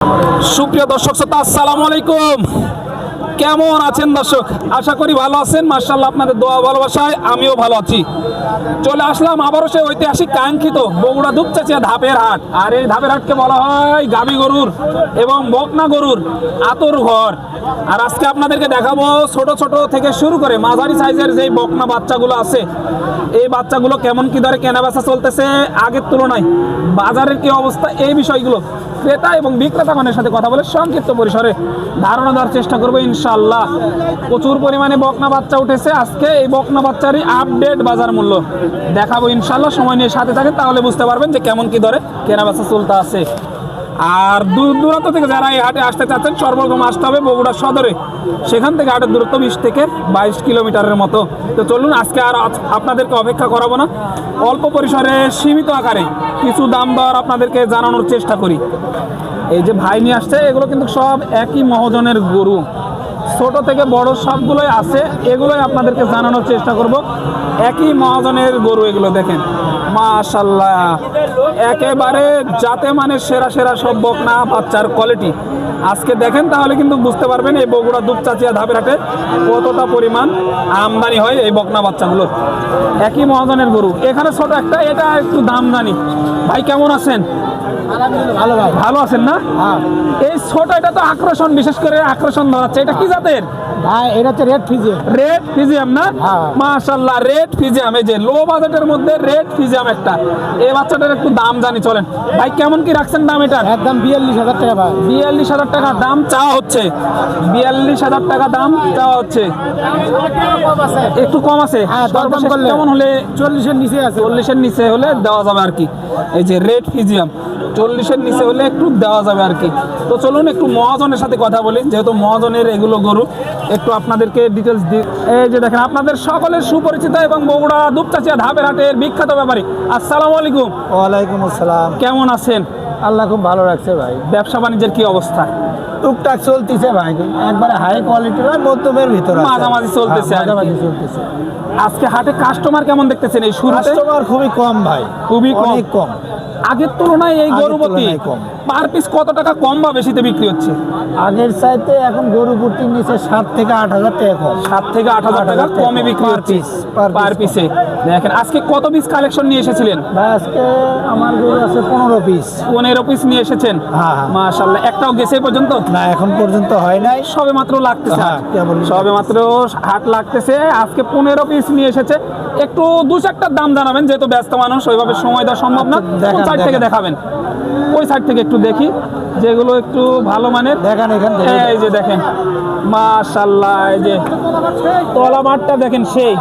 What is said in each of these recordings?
সুপ্রিয় দর্শক শ্রোতা, আসসালামু আলাইকুম। কেমন আছেন দর্শক? আশা করি ভালো আছেন। মাশাআল্লাহ, আপনাদের দোয়া ভালোবাসায় আমিও ভালো আছি। চলে আসলাম আবারও সেই ঐতিহাসিক কাঙ্ক্ষিত বগুড়া দুপচাচিয়া ধাপের হাট। আর এই ধাপের হাটকে বলা হয় গাবি গরুর এবং বকনা গরুর আতর ঘর। আর আজকে আপনাদেরকে দেখাবো ছোট ছোট থেকে শুরু করে মাঝারি সাইজের যেই বকনা বাচ্চাগুলো আছে, এই বাচ্চাগুলো কেমন কি দরে কেনা বেচা চলতেছে আগের তুলনায়, বাজারের কি অবস্থা, এই বিষয়গুলো ক্রেতা এবং বিক্রেতাগণের সাথে কথা বলে সংক্ষিপ্ত পরিসরে ধারণা দেওয়ার চেষ্টা করবো ইনশাআল্লাহ। প্রচুর পরিমাণে বকনা বাচ্চা উঠেছে। আজকে এই বকনা বাচ্চারই আপডেট বাজার মূল্য দেখাবো ইনশাআল্লাহ। সময় নিয়ে সাথে থাকেন, তাহলে বুঝতে পারবেন যে কেমন কি দরে কেনা বেচা চলতে আছে। আর দূর দূরান্ত থেকে যারা এই হাটে আসতে চাচ্ছেন, সর্বপ্রথম আসতে হবে বগুড়া সদরে। সেখান থেকে হাটের দূরত্ব 20 থেকে 22 কিলোমিটারের মতো। তো চলুন, আজকে আর আপনাদেরকে অপেক্ষা করাবো না, অল্প পরিসরে সীমিত আকারে কিছু দাম দর আপনাদেরকে জানানোর চেষ্টা করি। এই যে ভাই নিয়ে আসছে, এগুলো কিন্তু সব একই মহাজনের গরু, ছোট থেকে বড় সবগুলোই আছে। এগুলোই আপনাদেরকে জানানোর চেষ্টা করব। একই মহাজনের গরু এগুলো দেখেন, মাশাআল্লাহ, একেবারে যাতে মানে সেরা সেরা সব বকনা বাচ্চার কোয়ালিটি। আজকে দেখেন, তাহলে কিন্তু বুঝতে পারবেন এই বগুড়া দুপচাচিয়া ধাপের হাটে কতটা পরিমাণ আমদানি হয় এই বকনা বাচ্চাগুলোর। একই মহাজনের গরু। এখানে ছোট একটা, এটা একটু দাম জানি। ভাই কেমন আছেন? ভালো ভাই। ভালো আছেন না? এই ছোট, এটা তো আকর্ষণ, বিশেষ করে আকর্ষণ ধরাচ্ছে। এটা কি জাতের ভাই? এটা হচ্ছে রেড ফিজিয়াম। রেড ফিজিয়াম না? হ্যাঁ। মাশাআল্লাহ, রেড ফিজিয়াম। এই যে লো বাজেটের মধ্যে রেড ফিজিয়াম একটা। এই বাচ্চাটার একটু দাম জানি, চলেন। ভাই কেমন কি রাখছেন দাম এটার? একদম 42,000 টাকা ভাই। 42,000 টাকা দাম চাওয়া হচ্ছে। 42,000 টাকা দাম চাওয়া হচ্ছে। একটু কম আছে? হ্যাঁ, দরদাম সর্বশেষ করলে কেমন হলে? 40-এর নিচে আছে। 40-এর নিচে হলে দেওয়া যাবে আর কি। এই যে রেড ফিজিয়াম, 40-এর নিচে হলে একটু দেওয়া যাবে আর কি। তো চলুন একটু মহাজনের সাথে কথা বলি, যেহেতু মহাজনের এগুলো গরু, একটু আপনাদেরকে ডিটেলস দিই। এই যে দেখেন, আপনাদের সকলের সুপরিচিত এবং বগুড়া দুপচাচিয়া ধাপের হাটের বিখ্যাত ব্যাপারী। আসসালামু আলাইকুম। ওয়ালাইকুম আসসালাম। কেমন আছেন? আল্লাহ খুব ভালো রাখছে ভাই। ব্যবসা বাণিজ্যের কি অবস্থা? টুকটাক চলতেছে ভাই, একবারে হাই কোয়ালিটি নয়, মধ্যমের ভিতরে আছে। মাঝামাঝি চলতেছে আর কি। মাঝামাঝি চলতেছে। আজকে হাটে কাস্টমার কেমন দেখতেছেন এই শুরুতে? কাস্টমার খুবই কম ভাই, খুবই কম। অনেক কম। আগের তুলনায় এই আগের গরুপতি তুলনায় কম। পার পিস কত টাকা কম বা বেশিতে বিক্রি হচ্ছে? আগের চাইতে এখন গরু প্রতির নিচে 7 থেকে 8,000 টাকা কম। 7 থেকে 8,000 টাকা কমে বিক্রি Per হচ্ছে piece, per পার piece পিসে। দেখেন, আজকে কত পিস কালেকশন নিয়ে এসেছিলেন? ভাই আজকে আমার গরু আছে 15 পিস। 15 পিস নিয়ে এসেছেন? হ্যাঁ, হ্যাঁ। মাশাআল্লাহ, একটাও গেছে এই পর্যন্ত? না, এখন পর্যন্ত হয় নাই। সবে মাত্র লাগতেছে হ্যাঁ, হাট। কেবল সবে মাত্র হাট লাগতেছে। আজকে 15 পিস নিয়ে এসেছে। একটু দু চারটার দাম জানাবেন, যেহেতু ব্যস্ত মানুষ, ওইভাবে সময় দেওয়া সম্ভব না। দেখান, কোন সাইড থেকে দেখাবেন? ওই সাইড থেকে একটু দেখি, যেগুলো একটু ভালো মানের। দেখান এখান থেকে। এই যে দেখেন, মাশাআল্লাহ, এই যে তলা মাঠটা দেখেন সেই।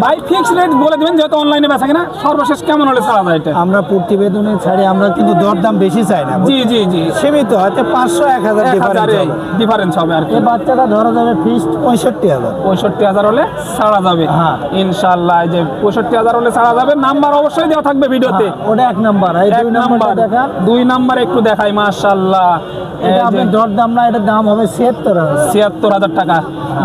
ভাই ফিক্স রেট বলে দেবেন, যেহেতু অনলাইনে বেচা কিনা, সর্বশেষ কেমন হলে ছাড়া যায় এটা? আমরা প্রতিবেদনে ছাড়ি, আমরা কিন্তু দরদাম বেশি চাই না। জি জি জি, সীমিত, হয়তো 500-1000 ডিফারেন্স। ডিফারেন্স হবে আর কি। এই বাচ্চাটা ধরা যাবে ফিক্সড 65,000। 65,000 হলে ছাড়া যাবে হ্যাঁ। ইনশাআল্লাহ। এই যে 65,000 হলে ছাড়া যাবে। নাম্বার অবশ্যই দেওয়া থাকবে ভিডিওতে। ওটা 1 নাম্বার। এই 2 নাম্বারটা দেখান। 2 নাম্বার একটু দেখাই। মাশাআল্লাহ, এটা আপনি দরদাম না, এটা দাম হবে 76,000। 76,000 টাকা।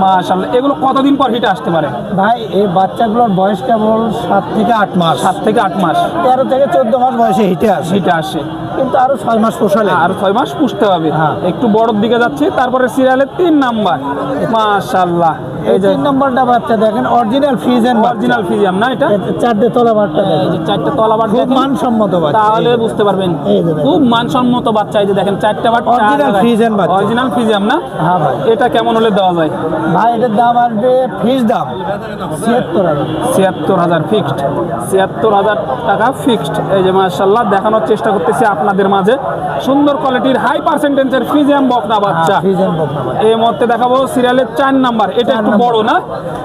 মাশাআল্লাহ, এগুলো কতদিন পর হিটে আসতে পারে? ভাই এই বাচ্চাগুলোর বয়স কেবল 7 থেকে 8 মাস। 7 থেকে 8 মাস, 13 থেকে 14 মাস বয়সে হিটে আসে, হিটে আসে। কিন্তু আরো 6 মাস পোষালে। আর 6 মাস পুষতে হবে। হ্যাঁ। একটু বড়র দিকে যাচ্ছি। তারপরে সিরিয়ালের 3 নাম্বার। মাশাআল্লাহ, এই 3 নাম্বারটা বাচ্চা দেখেন, অরিজিনাল ফ্রিজেন, অরিজিনাল ফিজিয়াম না এটা? 4টে তলা বাচ্চা এই দেখেন, যে 4টে তলাবার খুব মানসম্মত বাচ্চা। তাহলে বুঝতে পারবেন এই যে দেখেন। খুব মানসম্মত বাচ্চা। এই যে দেখেন, 4টে বাচ্চা Original Friesian বাচ্চা। অরিজিনাল ফিজিয়াম না? হ্যাঁ ভাই। এটা কেমন হলে দেওয়া যায়? ভাই এটার দাম আসবে ফিক্স দাম 76,000। 76,000 ফিক্সড। 76,000 টাকা ফিক্সড। এই যে মাশাআল্লাহ, দেখানোর চেষ্টা করতেছি আপনাদের মাঝে সুন্দর কোয়ালিটির হাই পার্সেন্টেজের ফিজিয়াম বকনা বাচ্চা। ফ্রিজেন বকনা ভাই। এই মুহূর্তে দেখাবো সিরিয়ালের 4 নাম্বার। এটা একটু বড় না?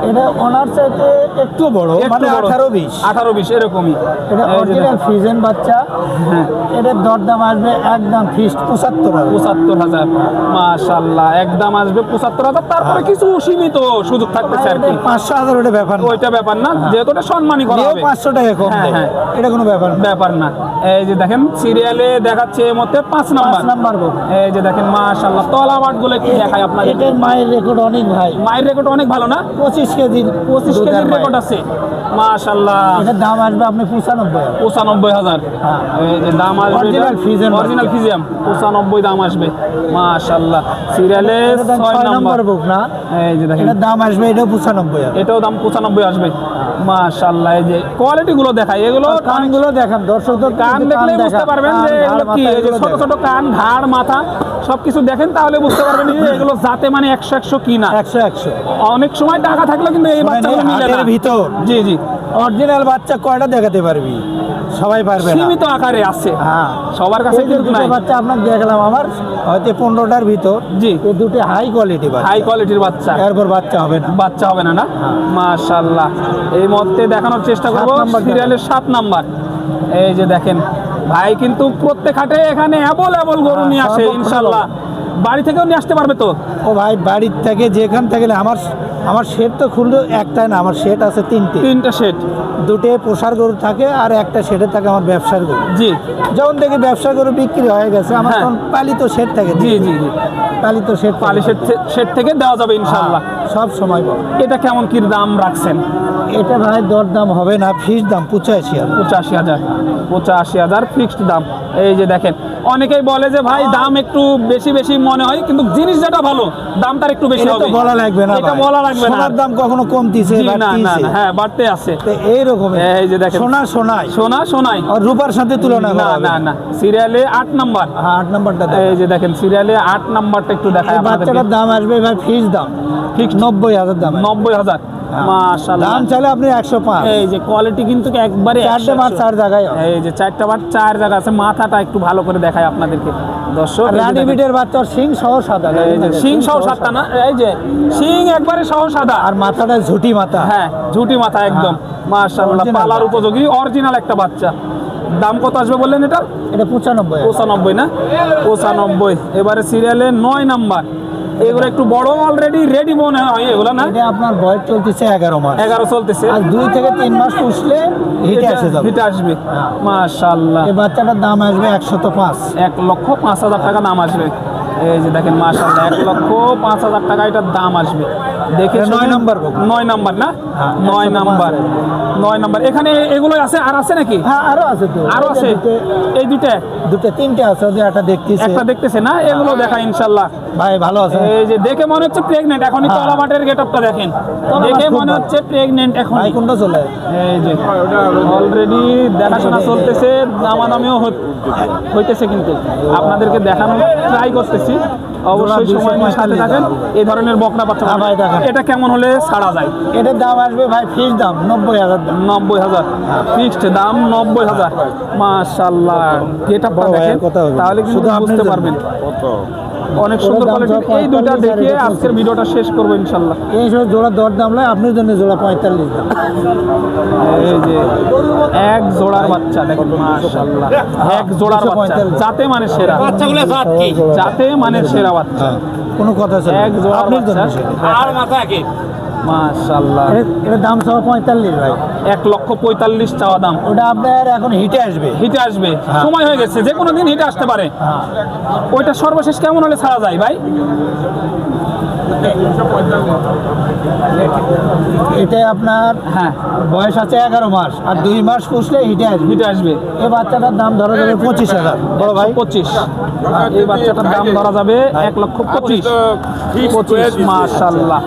এটা ওনার চাইতে একটু বড়, একটু মানে বড়। 18-20। 18-20 এরকমই। এটা এই যে অরিজিনাল দেখেন, ফ্রিজেন বাচ্চা। হ্যাঁ, এটার দরদাম আসবে একদম ফিক্সড 75,000। 75,000। মাশাআল্লাহ, একদম আসবে 75,000। তারপরে কিছু সীমিত সুযোগ থাকতেছে আর কি। 500,000 ওটা ব্যাপার না। ওইটা ব্যাপার না, যেহেতু এটা সম্মানই করা নিয়েও হবে। 500 টাকা কম হ্যাঁ, দেয়। হ্যাঁ। এটা কোনো ব্যাপার না। ব্যাপার না। এই যে দেখেন, সিরিয়ালে দেখাচ্ছে এই মধ্যে 5 নাম্বার। 5 নাম্বার বকনা। এই যে দেখেন, মাশাআল্লাহ, তলাবাট গুলো একটু দেখাই আপনাদের। এটার মায়ের রেকর্ড অনেক ভাই। মায়ের রেকর্ড অনেক ভালো না? 25 কেজি 25 দুধের কেজির মাইল। রেকর্ড আছে মাশাআল্লাহ। এটার দাম আসবে আপনি 95,000। 95,000 হ্যাঁ। এই যে দাম আসবে, Original Friesian অরিজিনাল বাচ্চা। ফিজিয়াম 95 দাম আসবে মাশাআল্লাহ। সিরিয়ালে এটার দাম 6 6 নাম্বার নম্বর বুক না, এই যে দেখেন এটার দাম আসবে এটাও 95,000। এটাও দাম 95 আসবে মাশাআল্লাহ। এই যে কোয়ালিটি গুলো দেখাই, এগুলো কানগুলো দেখেন দর্শকদের, কান কিন্তু দেখলে বুঝতে দেখান। পারবেন কান, যে এগুলো ঘাড়, কি, মাথা এই যে এগুলো ছোট ছোট দেখেন। কান, ঘাড়, মাথা সবকিছু দেখেন তাহলে বুঝতে পারবেন যে এগুলো জাতে মানে 100 কি না। 100 অনেক সময় টাকা থাকলে কিন্তু এই শোনেন, বাচ্চাগুলো এই মিলে না। হাটের ভিতর জি জি, অরিজিনাল বাচ্চা কয়টা দেখাতে পারবি? সবাই পারবে না। সীমিত আকারে আছে, হ্যাঁ, সবার কাছে এই যে কিন্তু দুটো নাই। বাচ্চা আপনাকে দেখলাম, আমার হয়তো 15টার ভিতর, জি, এই দুটো হাই কোয়ালিটি বাচ্চা, হাই কোয়ালিটির বাচ্চা। এরপর বাচ্চা হবে না। বাচ্চা হবে না না, মাশাআল্লাহ। এই মুহূর্তে দেখানোর চেষ্টা করব 7 নাম্বার সিরিয়ালের 7 নাম্বার। এই যে দেখেন ভাই কিন্তু প্রত্যেক হাটে এখানে অ্যাবল গরু নিয়ে আসে সর্বক্ষণ ইনশাআল্লাহ। বাড়ি থেকেও নিয়ে আসতে পারবে তো? ও ভাই, বাড়ির থেকে যেখান থেকে আমার শেড তো খুললো একটাই না, আমার শেড আছে 3টে। 3টা সেট। দুটো পোষার গরু থাকে আর একটা শেডে থাকে আমার ব্যবসার গরু। জি যখন থেকে ব্যবসা গরু বিক্রি হয়ে গেছে, আমার হ্যাঁ। তখন পালিত শেড থাকে। জি জি জি, পালিত শেড পালি সেট থেকে দেওয়া যাবে ইনশাআল্লাহ। সব সময় পাবো। এটা কেমন কি দাম রাখছেন? এটা ভাই দরদাম হবে না, ফিস দাম 85,000। 85,000, 85,000 ফিক্সড দাম। এই যে দেখেন অনেকেই বলে যে ভাই দাম একটু বেশি বেশি মনে হয়, কিন্তু জিনিস যেটা ভালো দাম তার একটু বেশি এটা তো হবে। বলা লাগবে না এটা ভাই। বলা লাগবে না। সোনার দাম কখনো কমতিছে জি, না না বাড়তিছে? না, হ্যাঁ বাড়তে আছে। তো এইরকম এই যে দেখেন সোনাই সোনাই আর রূপার সাথে তুলনা না করা হবে না না, সিরিয়ালে 8 নাম্বার। হ্যাঁ, 8 নাম্বারটা এই যে দেখেন সিরিয়ালে 8 নাম্বারটা একটু দেখায় এই আপনাদেরকে। বাচ্চাটার দাম আসবে ভাই, ফিস দাম ঠিক 90,000 দাম আসবে। 90,000 মাশাআল্লাহ। দাম চাইলে আপনি 105। এই যে কোয়ালিটি কিন্তু একবারে 4টে মাছ 4 জায়গায় হবে। এই যে 4টা বার 4 জায়গা আছে। মাথাটা একটু ভালো করে দেখায় আপনাদেরকে দর্শক। এই যে রানী দেখেন। বিটের বাচ্চার সিং সহ সাদা, এই যে শিং সহ 7টা না, এই যে শিং একবারে সহ সাদা, আর মাথাটা ঝুটি মাথা। হ্যাঁ ঝুটি মাথা একদম মাশাআল্লাহ। Original পালার উপযোগী অরিজিনাল একটা বাচ্চা। দাম কত আসবে বললেন এটা? এটা 95। 95 না, 95। এবারে সিরিয়ালে 9 নাম্বার। এগুলো একটু বড়, অলরেডি রেডি মনে হয় এগুলো না? এটা আপনার বয়স চলতেছে 11 মাস। 11 চলতেছে। আর 2 থেকে 3 মাস পুষলে হিটে এটা আসে যাবে। হিটে আসবে মাশাআল্লাহ। এই বাচ্চাটার দাম আসবে 105। 1,05,000 টাকা দাম আসবে। এই যে দেখেন মাশাআল্লাহ, 1,05,000 টাকা এটার দাম আসবে। দেখে এটা 9 নাম্বার বুক। 9 নাম্বার না, হ্যাঁ, 9 নাম্বার। 105 9 নাম্বার। এখানে এগুলো আছে, আর আছে নাকি? হ্যাঁ, আরো আছে তো। আরো আছে এই দুটো? দুটো 3টে আছে, ওদের একটা দেখতেছে। একটা দেখতেছে না, এগুলো দেখা ইনশাআল্লাহ। ভাই ভালো আছে। এই যে দেখে মনে হচ্ছে প্রেগনেন্ট। এখনই হ্যাঁ। তলাবাটের গেটআপটা দেখেন, তলাবাট দেখে খুব মনে ভালো। হচ্ছে প্রেগনেন্ট এখন। ভাই কোনটা চলে? এই যে অলরেডি দেখাশোনা চলতেছে, দামাদামিও হইতেছে, কিন্তু আপনাদেরকে দেখানোর ট্রাই করতেছি। অবশ্যই সময় নিয়ে সাথে থাকেন। এই ধরনের বকনা বাচ্চা হ্যাঁ ভাই, দেখেন। এটা কেমন হলে ছাড়া যায়? এটার দাম আসবে ভাই, ফিস দাম 90,000 দাম। 90,000 ফিক্সড দাম, 90,000 মাশাআল্লাহ। গেটআপটা বড় ভাইয়ের দেখেন কথা হবে। তাহলে কিন্তু শুধু আপনি বুঝতে জানেন। পারবেন। অনেক সুন্দর দাম কোয়ালিটি। সব এই দুটো 45,000 দেখিয়ে এটা আজকের ভিডিওটা শেষ করবো ইনশাআল্লাহ। এই সব জোড়া দর দাম নয়, আপনার জন্য জোড়া 45 দাম। এই যে এক জোড়ার বাচ্চা দেখেন মাশাআল্লাহ, এক জোড়ার বাচ্চা, 245 যাতে মানে সেরা, যাতে মানে সেরা বাচ্চা। হ্যাঁ, কোনো কথা ছিল এক জোড়ার আপনার জন্য বাচ্চা সেটা। আর মাথা কি মাশাআল্লাহ। এটার দাম সহ 45 ভাই। 1,45,000 চাওয়া দাম। ওটা আপনার এখন হিটে আসবে। হিটে আসবে, হ্যাঁ। সময় হয়ে গেছে, যে কোনো দিন হিটে আসতে পারে। হ্যাঁ, ওইটা সর্বশেষ কেমন হলে ছাড়া যায় ভাই? এটা আপনার হ্যাঁ বয়স আছে 11 মাস, আর 2 মাস পুষলে হিটে আসবে। হিটে আসবে। এই বাচ্চাটার দাম ধরা যাবে 25,000 বড় ভাই। 25। এই বাচ্চাটার দাম ধরা যাবে 1,25,000 মাশাআল্লাহ।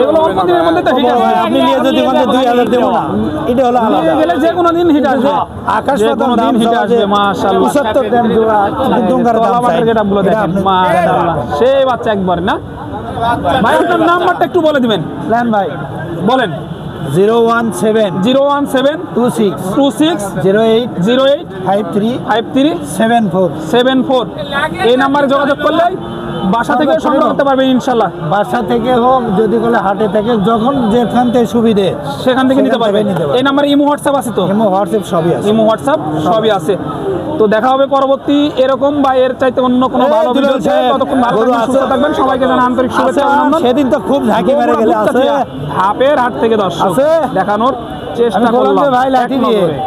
এগুলো অল্প দিনের মধ্যে তো হিট বড় ভাই, আসবে। আপনি নিয়ে যদি বলেন 2,000 দেব না, এটা হলো আলাদা। নিয়ে গেলে যে কোনো দিন হিট আসবে, আকাশ যে পাতাল কোনো দাম দিন হিট সমাজে আসবে মাশাআল্লাহ। 75 দাম জোড়া, কিন্তু দুঙ্গার দাম চাই। তলাবাটের গেটআপগুলো এটা দেখেন আপনি- মাশাআল্লাহ, সেই বাচ্চা একবার না। ভাই আপনার নাম্বারটা একটু বলে দিবেন, প্ল্যান ভাই বলেন। 017 017 26 26 08 08 53 53 74। 74। এই নাম্বারে যোগাযোগ করলে বাসা থেকে সংগ্রহ করতে পারবেন ইনশাআল্লাহ। বাসা থেকে হোক, যদি বলে হাটে থেকে, যখন যেখান থেকে সুবিধে সেখান থেকে নিতে পারবেন। নিতে পারবেন। এই নাম্বারে ইমো হোয়াটসঅ্যাপ আছে তো? ইমো হোয়াটসঅ্যাপ সবই আছে। ইমো হোয়াটসঅ্যাপ সবই আছে। তো দেখা হবে পরবর্তী এরকম বা এর চাইতে অন্য কোনো এই ভালো দুলাল ভিডিওতে। সাহেব, ততক্ষণ ভালো গরু থাকবেন, সুস্থ আছে? থাকবেন। সবাইকে জানাই আন্তরিক শুভেচ্ছা আছে, অভিনন্দন। সেদিন তো খুব ঝাঁকি মেরে গেলে আছে। হাপের হাট থেকে দর্শক আছে? দেখানোর চেষ্টা আমি বললাম করলাম যে ভাই লাঠি এক দিয়ে। নজরে।